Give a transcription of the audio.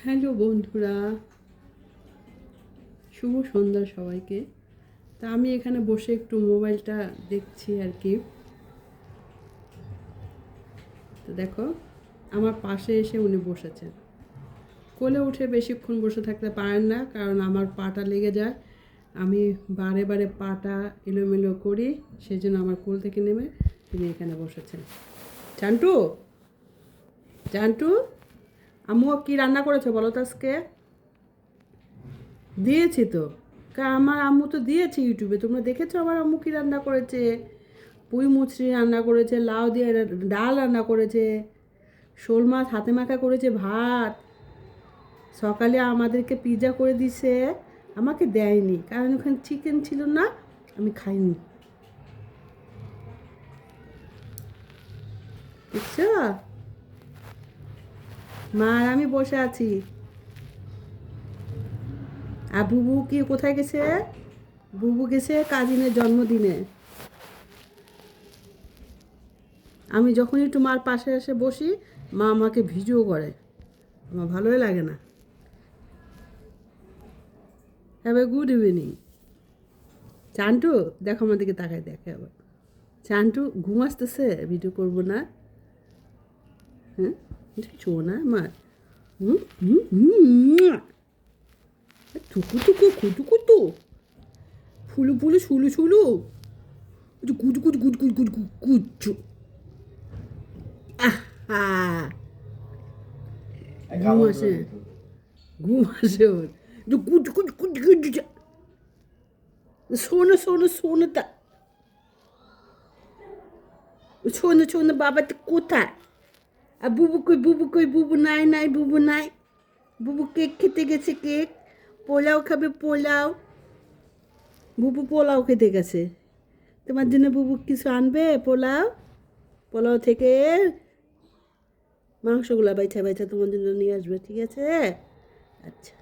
Hello বন্ধুরা, শুভ সন্ধ্যা সবাইকে। তা আমি এখানে বসে একটু মোবাইলটা দেখছি আর কি। তো দেখো, আমার পাশে এসে উনি বসেছেন। কোলে উঠে বেশিক্ষণ বসে থাকতে পারেন না, কারণ আমার পাটা লেগে যায়। আমি বারে বারে পাটা এলোমেলো করি, সেই জন্য আমার কোল থেকে নেমে তিনি এখানে বসেছেন। চান্টু, চান্টু, আম্মু কি রান্না করেছো বলো তো আজকে? দিয়েছি তো। আমার আম্মু তো দিয়েছে ইউটিউবে, তোমরা দেখেছো আমার আম্মু কী রান্না করেছে? পুঁই মুচড়ি রান্না করেছে, লাউ দিয়ে ডাল রান্না করেছে, শোল মাছ হাতে মাখা করেছে, ভাত। সকালে আমাদেরকে পিৎজা করে দিছে, আমাকে দেয়নি কারণ ওখানে চিকেন ছিল না, আমি খাইনি। বুঝছো? মা আর আমি বসে আছি। আর বুবু কি কোথায় গেছে? বুবু গেছে কাজিনের জন্মদিনে। আমি যখন একটু মার পাশে এসে বসি, মা আমাকে ভিডিও করে, আমার ভালোই লাগে না। Have a good evening. Chantu, দেখো আমার দিকে তাকায়, দেখে আবার। চান্টু ঘুম আসতেছে, ভিডিও করবো না? হ্যাঁ, শো না আমার। হুম হুম হুম, টুকু টুকু কুটু কুটু, ফুলু ফুলু শুলু শুলু, গুট গুট গুট গুট গুট গুট গুচ্ছু। আহা, ঘুম আসে, ঘুম আসে ওর। গুট গুট গুট গুট, শোনো শোনো শোনো তা, শোনো শোনো, বাবা তো কোথায়? আর বুবু কই, বুবু কই, বুবু নাই নাই, বুবু নাই। বুবু কেক খেতে গেছে, কেক। পোলাও খাবে, পোলাও। বুবু পোলাও খেতে গেছে। তোমার জন্য বুবু কিছু আনবে? পোলাও, পোলাও থেকে মাংসগুলা বাইছা বাইছা তোমার জন্য নিয়ে আসবে, ঠিক আছে? আচ্ছা।